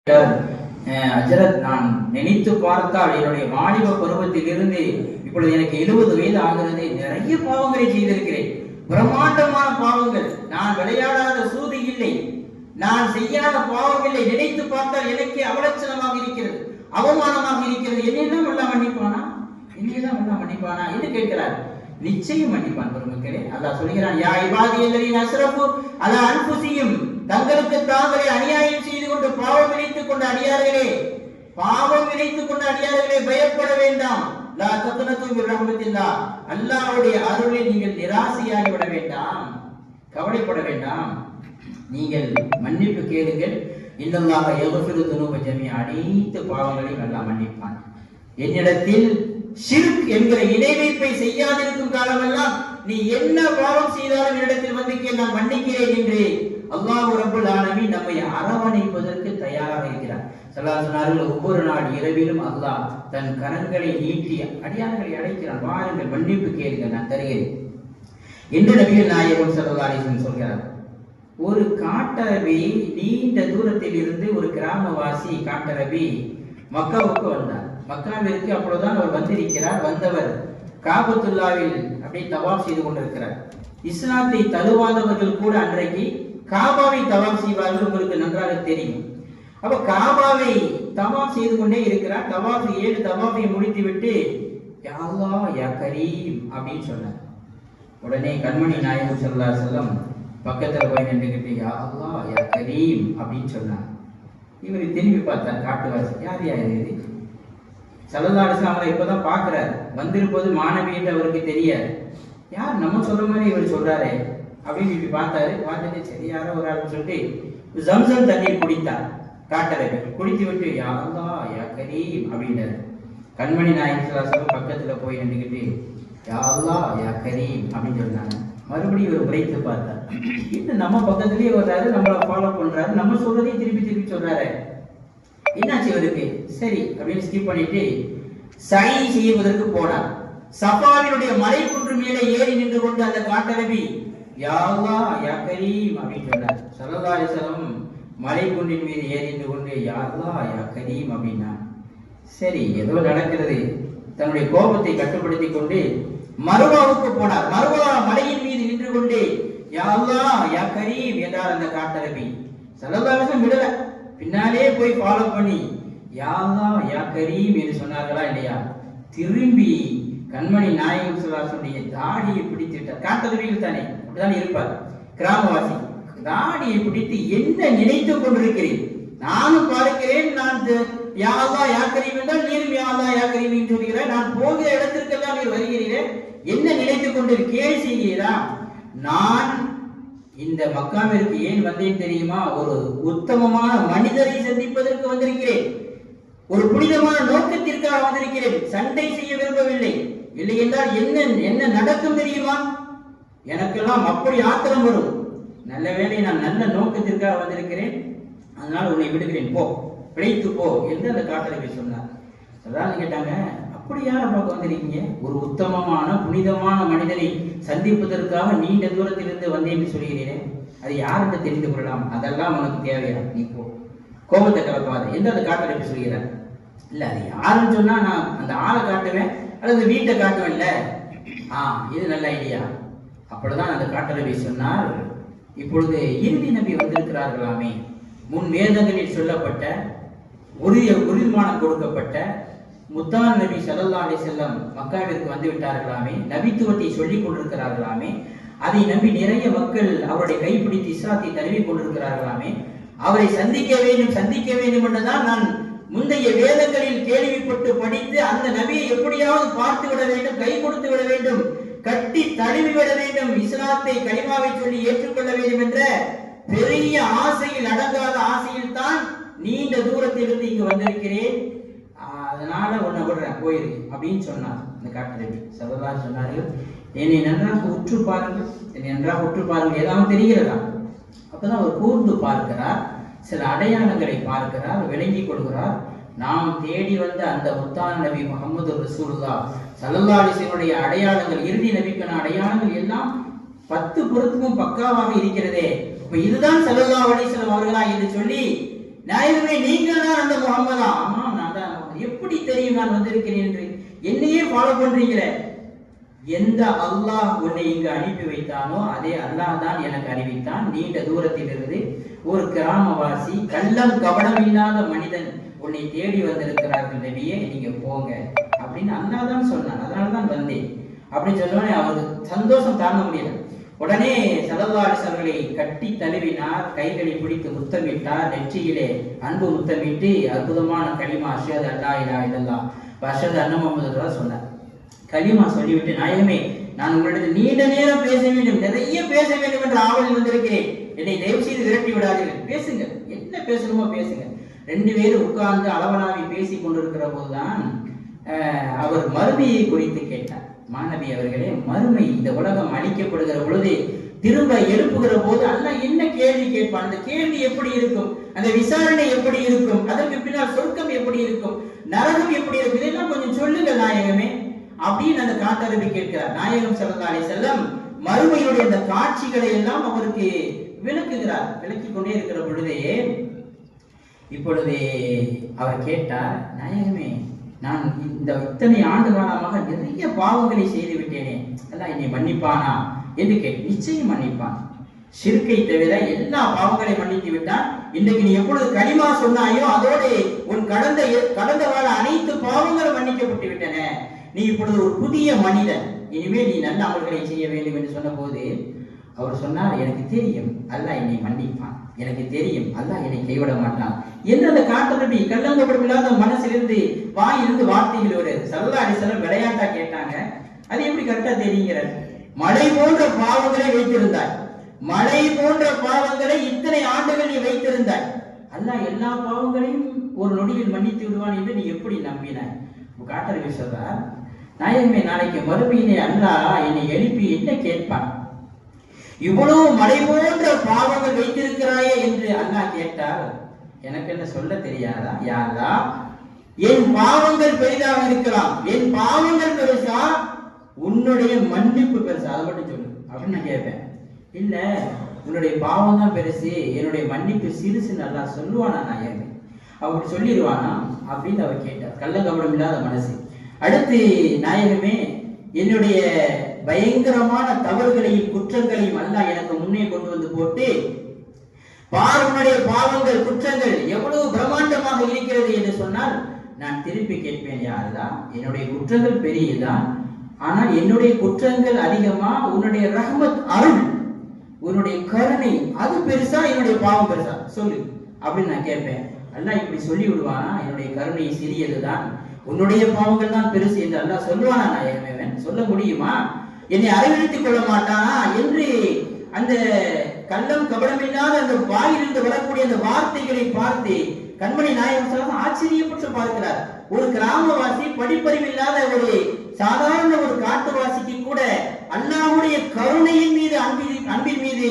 அஜரத், நான் நினைத்து பார்த்தால் என்னுடைய வாலிப பருவத்தில் இருந்து இப்பொழுது எனக்கு 70 வயது ஆகிறது. நிறைய பாவங்களை செய்திருக்கிறேன், பிரம்மாண்டமான பாவங்கள். நான் விளையாடாத சூது இல்லை, நான் செய்யாத பாவம் இல்லை. நினைத்து பார்த்தால் எனக்கு அவலட்சணமாக இருக்கிறது, அவமானமாக இருக்கிறது. என்னெல்லாம் எல்லாம் மன்னிப்பானா, என்னெல்லாம் எல்லாம் மன்னிப்பானா என்று கேட்கிறார். நிச்சயம் மன்னிப்பான் பெருமக்களே. அல்லாஹ் சொல்கிறான், யா இபாதியல்லதீன அஸ்ரஃபு அலா அன்ஃபுஸிஹிம், தங்களுக்கு தாங்களே அநியாயம் செய்து கொண்டு பாவம் இணைத்துக் கொண்ட அடியார்களே, பாவம் இணைத்துக் கொண்ட அடியார்களே, பயப்பட வேண்டாம். லா தக்னது மின் ரஹ்மத்தில்லாஹ், அல்லாஹ்வுடைய அருளில் நீங்கள் நிராசையாகி விட வேண்டாம், கவலைப்பட வேண்டாம். நீங்கள் மன்னிப்பு கேளுங்கள். இன்னல்லாஹ யக்ஃபிரு துனூப ஜமீஅ, அனைத்து பாவங்களையும் அல்லாஹ் மன்னிப்பான். என்னிடத்தில் ஷிர்க் என்கிற இணை வைப்பை செய்யாதிருக்கும் காலமெல்லாம் நீ என்ன பாவம் செய்தாலும் என்னிடத்தில் வந்து கேள், நான் மன்னிக்கிறேன் என்று அல்லாஹ் ரப்பல் ஆலமீன் நம்மை அரவணைப்பதற்கு தயாராக இருக்கிறார். ஸல்லல்லாஹு அலைஹி வஸல்லம் ஒவ்வொரு நாள் இரவிலும் அல்லாஹ் தன் கரங்களை நீட்டி அடியார்களை அழைக்கிறான், வாருங்கள் மன்னிப்பு கேளுங்கள், நான் தருகிறேன் என்று நபிகள் நாயகம் ஸல்லல்லாஹு அலைஹி வஸல்லம் சொல்கிறார். ஒரு காட்டரபி, நீண்ட தூரத்தில் இருந்து ஒரு கிராமவாசி காட்டரபி மக்காவுக்கு வந்தார். மக்காவிற்கு அப்பொழுதுதான் அவர் வந்திருக்கிறார். வந்தவர் காபத்துல்லாவில் அப்படியே தவாப் செய்து கொண்டிருக்கிறார். இஸ்லாத்தை தழுவாதவர்கள் கூட அன்றைக்கு காபாவை தவாப் செய்வார்கள், உங்களுக்கு நன்றாக தெரியும். அப்ப காபாவை தவாப் செய்து கொண்டே இருக்கிறார். தவாப் 7 தவாஃபை முடித்து விட்டு யா அல்லாஹ் யா கரீம் அப்படின்னு சொன்னார். உடனே கண்மணி நாயகம் ஸல்லல்லாஹு அலைஹி வஸல்லம் பக்கத்துல போய் நின்றுகிட்டு யா அல்லாஹ் யா கரீம் அப்படின்னு சொன்னார். இவர் திரும்பி பார்த்தார், காட்டுவாசி, யார் யார் இது? ஸல்லல்லாஹு அலைஹி வஸல்லம் இப்பதான் பார்க்கிறார். வந்திருப்பது மாணவி என்று அவருக்கு தெரியாது. யார் நம்ம சொல்ற மாதிரி இவர் சொல்றாரு அப்படின்னு இப்படி பார்த்தாரு. பார்த்துட்டு சரி யாரோ ஒரு ஆள் சொல்லிட்டு ஜம்சம் தண்ணீர் குடித்தார். காட்டரபி குடித்து விட்டு யா அல்லாஹ் யா கரீம் அப்படின்றார். கண்மணி நாயகம் ஸல்லல்லாஹு அலைஹி வஸல்லம் பக்கத்துல போய் நின்றுகிட்டு யா அல்லாஹ் யா கரீம் அப்படின்னு சொன்னாங்க. மறுபடியும் இவர் உரைத்து பார்த்தார். இன்னும் நம்ம பக்கத்துலயே வர்றாரு, நம்மளை ஃபாலோ பண்றாரு, நம்ம சொல்றதையும் திருப்பி திருப்பி சொல்றாரு. என்னாச்சு இவருக்கு? சரி அப்படின்னு ஸ்கிப் பண்ணிட்டு சை செய்வதற்கு போனார். சஃபாவினுடைய மலை குன்று மேலே ஏறி நின்று கொண்டு அந்த காட்டரபி யா அல்லாஹ் யா கரீம் அப்படின்னு சொன்னார். ஸல்லல்லாஹு அலைஹி வஸல்லம் மலை குன்றின் மீது ஏறி நின்று கொண்டு யா அல்லாஹ் யா கரீம் அப்படின்னா சரி ஏதோ நடக்கிறது. தன்னுடைய கோபத்தை கட்டுப்படுத்தி கொண்டு மருவாவுக்கு போனார். மருவா மலையின் மீது நின்று கொண்டு யா அல்லாஹ் யா கரீம் என்றார் அந்த காட்டரபி. ஸல்லல்லாஹு அலைஹி வஸல்லம் விடல, பின்னாலே போய் ஃபாலோ பண்ணி யா அல்லாஹ் யா கரீம் என்று சொன்னார்களா இல்லையா? திரும்பி கண்மணி நாயகம் ஸல்லல்லாஹு அலைஹி வஸல்லம் தாடியை பிடித்து விட்டார். காட்டரபியில் தானே அப்படிதான் இருப்பார் கிராமவாசி. தாடியை பிடித்து என்ன நினைத்துக் கொண்டிருக்கிறேன்? நானும் பார்க்கிறேன், நான் யா அல்லாஹ் யா கரீம் என்றால் நீரும் யா அல்லாஹ் யா கரீம் என்று சொல்கிறேன். நான் போகிற இடத்திற்கெல்லாம் நீர் வருகிறீரே, என்ன நினைத்துக் கொண்டு கேள்வி செய்கிறீரா? நான் இந்த மக்காவிற்கு ஏன் வந்தேன் தெரியுமா? ஒரு உத்தமமான மனிதரை சந்திப்பதற்கு வந்திருக்கிறேன், ஒரு புனிதமான நோக்கத்திற்காக வந்திருக்கிறேன். சண்டை செய்ய விரும்பவில்லை. இல்லை என்றால் என்ன நடக்கும் தெரியுமா? எனக்கெல்லாம் அப்படி ஆத்திரம் வரும். நல்ல வேளை நான் நல்ல நோக்கத்திற்காக வந்திருக்கிறேன், அதனால் உன்னை விடுகிறேன், போ, பிழைத்து போ என்று அந்த காட்டரபி சொன்னார். அதான் கேட்டாங்க, அப்படி யாரை பார்க்க வந்திருக்கீங்க? ஒரு உத்தமமான புனிதமான மனிதனை சந்திப்பதற்காக நீண்ட தூரத்திலிருந்து வந்தேன் என்று சொல்கிறேன், அது யார் என்று தெரிந்து கொள்ளலாம். அதெல்லாம் உனக்கு தேவையா? நீ போ, கோபத்தை கலப்பாத என்று அந்த காட்டரபி சொல்கிறார். இல்ல அது யாருன்னு சொன்னா நான் அந்த ஆளை காட்டுவேன் அல்லது வீட்டை காட்டுவேன்ல. இது நல்ல ஐடியா. அப்படிதான் அந்த காட்டரபி சொன்னார், இப்பொழுது இறுதி நபி வந்திருக்கிறார்களாமே, முன் வேதங்களில் சொல்லப்பட்ட உறுதிமானம் கொடுக்கப்பட்ட முத்தான நபி ஸல்லல்லாஹு அலைஹி வஸல்லம் மக்காவிற்கு வந்து விட்டார்களாமே, நபித்துவத்தை சொல்லிக் கொண்டிருக்கிறார்களாமே, அதை நம்பி நிறைய மக்கள் அவருடைய கைப்பிடித்து இஸ்லாத்தை தழுவி கொண்டிருக்கிறார்களாமே, அவரை சந்திக்க வேண்டும் என்றுதான் நான் முந்தைய வேதங்களில் கேள்விப்பட்டு படித்து அந்த நபியை எப்படியாவது பார்த்து விட வேண்டும், கை கொடுத்து விட வேண்டும், கட்டி தழுவி விட வேண்டும், இஸ்லாத்தை கலிமாவை சொல்லி ஏற்றுக்கொள்ள வேண்டும் என்ற பெரிய ஆசையில், அடங்காத ஆசையில் தான் நீண்ட தூரத்தில் இருந்து இங்கு வந்திருக்கிறேன். அதனால உன்னை விடுறேன், போயிரு அப்படின்னு சொன்னார் அந்த காட்டரபி. ஸல்லல்லாஹு சொன்னார்கள், என்னை நன்றாக உற்று பாருங்கள், என்னை நன்றாக உற்று பாருங்கள், ஏதாவது தெரிகிறதா? அப்பதான் அவர் கூர்ந்து பார்க்கிறார், சில அடையாளங்களை பார்க்கிறார், விளங்கிக் கொள்கிறார். நாம் தேடி வந்த அந்த முத்தான நபி முஹம்மது ரசூலுல்லாஹ் ஸல்லல்லாஹு அலைஹி வஸல்லம் அடையாளங்கள், இறுதி நபிக்கான அடையாளங்கள் எல்லாம் 10 பொருத்தமும் பக்காவாக இருக்கிறதே, இப்ப இதுதான் ஸல்லல்லாஹு அலைஹி வஸல்லம் அவர்களா என்று சொல்லி நாயகமே நீங்கள் தான் அந்த முகமதா? ஆமா நான் தான். எப்படி தெரியும் நான் வந்திருக்கிறேன் என்று? என்னையே ஃபாலோ பண்றீங்களே. எந்த அல்லாஹ் உன்னை இங்கு அனுப்பி வைத்தானோ அதே அல்லாஹ் தான் எனக்கு அறிவித்தான். நீண்ட தூரத்தில் இருந்து ஒரு கிராமவாசி, கள்ளம் கபடம் இல்லாத மனிதன் உன்னை தேடி வந்திருக்கிறார்கள் நபியே, நீங்க போங்க அப்படின்னு அல்லாஹ் தான் சொன்னான். அதனாலதான் வந்தேன் அப்படின்னு சொன்னோடனே அவருக்கு சந்தோஷம் தாங்க முடியல. உடனே ஸல்லல்லாஹு அலைஹி வஸல்லம் அவர்களை கட்டி தழுவினார், கைகளை பிடித்து முத்தமிட்டார், நெற்றியிலே அன்பு முத்தமிட்டு அற்புதமான கலிமா அஷ்ஹது அல்லா இலாஹா இல்லல்லாஹ் வ அஷ்ஹது அன்ன முஹம்மது ரசூலுல்லாஹ் சொன்னார். கலிமா சொல்லிவிட்டு, நாயகமே நான் உங்களிடத்தில் நீண்ட நேரம் பேச வேண்டும், நிறைய பேச வேண்டும் என்ற ஆவலில் வந்திருக்கிறேன், என்னை தயவு செய்து விரட்டி விடாதீர்கள், பேசுங்க, என்ன பேசணுமோ பேசுங்க. ரெண்டு பேரும் உட்கார்ந்து அளவலாவி பேசி கொண்டிருக்கிற போதுதான் அவர் மறுமையை குறித்து கேட்டார். மாணவி அவர்களே, மறுமை, இந்த உலகம் அழிக்கப்படுகிற பொழுது திரும்ப எழுப்புகிற போது அல்லாஹ் என்ன கேள்வி கேட்பான்? அந்த கேள்வி எப்படி இருக்கும்? அந்த விசாரணை எப்படி இருக்கும்? அதற்கு பின்னால் சொர்க்கம் எப்படி இருக்கும்? நரகம் எப்படி இருக்கும்? இதெல்லாம் கொஞ்சம் சொல்லுங்க நாயகமே அப்படின்னு அந்த காட்டரபி கேட்கிறார். நாயகம் ஸல்லல்லாஹு அலைஹி வஸல்லம் மறுமையுடைய அந்த காட்சிகளை எல்லாம் அவருக்கு விளக்குகிறார். விளக்கிக் கொண்டே இருக்கிற பொழுதே இப்பொழுது அவர் கேட்டார், நாயகமே நான் இந்த இத்தனை ஆண்டு காலமாக நிறைய பாவங்களை செய்து விட்டேனே, அல்லாஹ் என்னை மன்னிப்பானா என்று கேட்டு, நிச்சயம் மன்னிப்பான். ஷிர்கை தவிர எல்லா பாவங்களையும் மன்னித்து விட்டான். இன்றைக்கு நீ எப்பொழுது கலிமா சொன்னாயோ அதோடு உன் கடந்த கால அனைத்து பாவங்களும் மன்னிக்கப்பட்டு விட்டன. நீ இப்பொழுது ஒரு புதிய மனிதன், இனிமேல் நீ நல்ல அமல்களை செய்ய வேண்டும் என்று சொன்ன போது அவர் சொன்னார், எனக்கு தெரியும் அல்லாஹ் என்னை மன்னிப்பான், எனக்கு தெரியும் அல்லாஹ் என்னை கைவிட மாட்டான் என்று அந்த காட்டரபி கள்ளங்கபடம் இல்லாத மனசிலிருந்து வாயிலிருந்து வார்த்தைகள் வருது. ஸல்லல்லாஹு அலைஹி வஸல்லம் விளையாட்டா கேட்டாங்க, அது எப்படி கரெக்டா தெரியுங்கிறார். மழை போன்ற பாவங்களை வைத்திருந்தாய், மழை போன்ற பாவங்களை இத்தனை ஆண்டுகள் நீ வைத்திருந்தாய், அல்லாஹ் எல்லா பாவங்களையும் ஒரு நொடியில் மன்னித்து விடுவான் என்று நீ எப்படி நம்பினாய்? காட்டரபி சொல்றார், நாயகமே நாளைக்கு மறுமையிலே அல்லாஹ் என்னை எழுப்பி என்ன கேட்பான்? இவ்வளவு மழை போன்ற பாவங்கள் வைத்திருக்கிறாயே என்று அல்லாஹ் கேட்டால் எனக்கு என்ன சொல்ல தெரியாதா? யா அல்லாஹ், என் பாவங்கள் பெரிதாக இருக்கலாம், என் பாவங்கள் பெருசா, உன்னுடைய மன்னிப்பு பெருசா, அதை மட்டும் சொல்லு அப்படின்னு நான் கேட்பேன். இல்ல உன்னுடைய பாவம் தான் பெருசு, என்னுடைய மன்னிப்பு சிறுசுன்னு அல்லாஹ் சொல்லுவானா நாயகமே? அப்படி சொல்லிடுவானா அப்படின்னு அவர் கேட்டார். கள்ளங்கபடம் இல்லாத மனசு. அடுத்து, நாயகமே என்னுடைய பயங்கரமான தவறுகளையும் குற்றங்களையும் அல்லாஹ் எனக்கு முன்னே கொண்டு வந்து போட்டு, உன்னுடைய பாவங்கள் குற்றங்கள் எவ்வளவு பிரம்மாண்டமாக இருக்கிறது என்று சொன்னால் நான் திருப்பி கேட்பேன், யா அல்லாஹ் என்னுடைய குற்றங்கள் பெரியதான், ஆனால் என்னுடைய குற்றங்கள் அதிகமா, உன்னுடைய ரஹ்மத் அருள், உன்னுடைய கருணை அது பெருசா, என்னுடைய பாவம் பெருசா சொல்லு அப்படின்னு நான் கேட்பேன். அல்லாஹ் இப்படி சொல்லி விடுவானா, என்னுடைய கருணை சிறியதுதான், உன்னுடைய பாவங்கள் தான் பெருசு என்று அல்லாஹ் சொல்லுவானா நாயகமே? சொல்ல முடியுமா? என்னை அறிவித்துக் கொள்ள மாட்டானா என்று அந்த கள்ளம் கபடமில்லாத அந்த வாயிலிருந்து வரக்கூடிய அந்த வார்த்தைகளை பார்த்து கண்மணி நாயகம் ஆச்சரியப்பட்டு பார்க்கிறார். ஒரு கிராமவாசி, படிப்பறிவில்லாத ஒரு சாதாரண ஒரு காட்டுவாசிக்கு கூட அல்லாஹ்வுடைய கருணையின் மீது அன்பின் மீது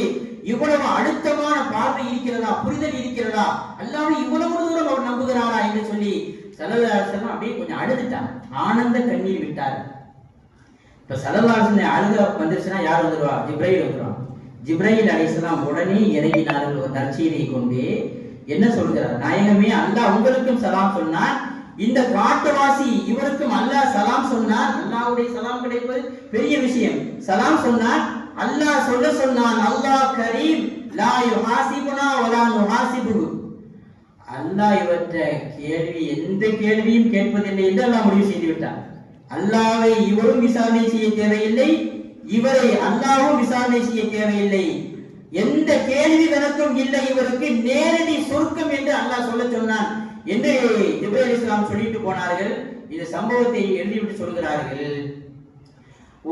இவ்வளவு அழுத்தமான பார்வை இருக்கிறதா, புரிதல் இருக்கிறதா, அல்லாஹ்வை இவ்வளவு தூரம் அவர் நம்புகிறாரா என்று சொல்லி ஸல்லல்லாஹு அலைஹி வஸல்லம் அப்படியே கொஞ்சம் அழுதுட்டார், ஆனந்த கண்ணீர் விட்டார். இப்ப ஸல்லல்லாஹு அலைஹி வஸல்லம் அழுக வந்துருச்சுன்னா யார் வந்துருவா? ஜிப்ரீல் வந்துருவான். ஜிப்ரீல் அலைஹிஸ்ஸலாம் உடனே இறங்கினார்கள் ஒரு நற்செய்தியை கொண்டு. என்ன சொல்கிறார்? நாயகமே அல்லாஹ் உங்களுக்கும் சலாம் சொன்னான், இந்த காட்டுவாசி இவருக்கும் அல்லாஹ் சலாம் சொன்னான். அல்லாஹ்வுடைய சலாம் கிடைப்பது பெரிய விஷயம். சலாம் சொன்னான், அல்லாஹ் சொல்ல சொன்னான், அல்லாஹ் கரீம் லா யுஹாசிபுனா வலா நுஹாசிபுஹு. அல்லாஹ் இவற்றை கேள்வி எந்த கேள்வியும் கேட்பதில்லை என்று அல்லாஹ் முடிவு செய்து விட்டான். அல்லாஹ்வை இவரும் விசாரணை செய்ய தேவையில்லை, இவரை அல்லாஹ்வும் விசாரணை செய்ய தேவையில்லை, எந்த கேள்வி கணக்கும் இல்லை, இவருக்கு நேரடி சொர்க்கம் என்று அல்லாஹ் சொல்ல சொன்னான் என்று ஜிப்ரீல் அலைஹிஸ்ஸலாம் சொல்லிட்டு போனார்கள். இந்த சம்பவத்தை எழுதிவிட்டு சொல்கிறார்கள்,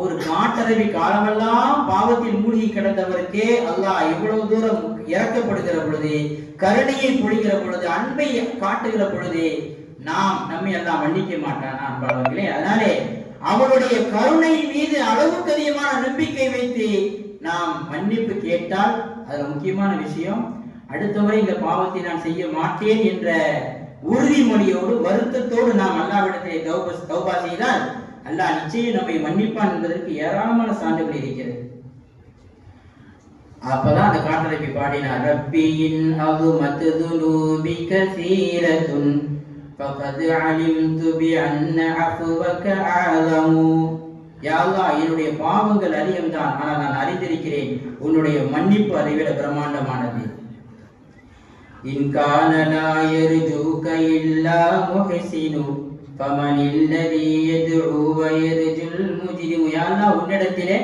ஒரு காட்டரவி காலமெல்லாம் பாவத்தில் மூழ்கி கிடந்தவருக்கே அல்லாஹ் இவ்வளவு தூரம் இறக்கப்படுகிற பொழுது, கருணையை பொழிகிற பொழுது, அன்பை காட்டுகிற பொழுது நாம் நம்மை எல்லாம் மன்னிக்க மாட்டானா அன்பாளர்களே? அதனாலே அவனுடைய கருணை மீது அளவுக்கு அதிகமான நம்பிக்கை வைத்து நாம் மன்னிப்பு கேட்டால் அதுல முக்கியமான விஷயம், அடுத்த முறை இந்த பாவத்தை நான் செய்ய மாட்டேன் என்ற உறுதிமொழியோடு வருத்தத்தோடு நாம் அல்லாஹ்விடத்திலே தௌபா செய்தால் அல்லாஹ் நிச்சயம் நம்மை மன்னிப்பான் என்பதற்கு ஏராளமான சான்றுகள் இருக்கிறது. அப்பதான் அந்த காட்டலைக்கு பாடினார், ரப்பியின் அகுமத் துனூபி கஸீரத்துன் ஃபகத் அலிம்து பிஅன்ன அஃவக அஅலமு. யா அல்லாஹ், என்னுடைய பாவங்கள் அதிகம் தான், ஆனால் நான் அறிந்திருக்கிறேன் உன்னுடைய மன்னிப்பு அதைவிட பிரம்மாண்டமானது. இன் கான லா யர்ஜூக இல்லா முஹ்ஸினு ஃபமனில்லதி யதுஉ வ யர்ஜுல் முஜ்ரிமு. யா அல்லாஹ், உன்னிடத்திலே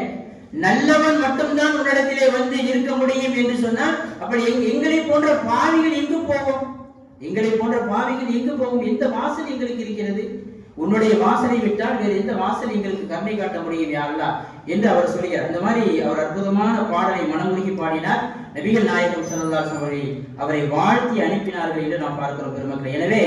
நல்லவன் மட்டும்தான் உன்னிடத்திலே வந்து இருக்க முடியும் என்று சொன்னால், அப்படி எங்களை போன்ற பாவிகள் எங்கு போவோம்? எங்களை போன்ற பாவிகள் எங்கு போகும்? எந்த வாசல் எங்களுக்கு இருக்கிறது? உன்னுடைய வாசலை விட்டால் வேறு எந்த வாசல் எங்களுக்கு கருணை காட்ட முடியும் யா அல்லாஹ் என்று அவர் சொல்கிறார். இந்த மாதிரி அவர் அற்புதமான பாடலை மனமுருகி பாடினார். நபிகள் நாயகம் ஸல்லல்லாஹு அலைஹி வஸல்லம் அவரை வாழ்த்தி அனுப்பினார்கள் என்று நாம் பார்க்கிறோம் பெருமக்களே. எனவே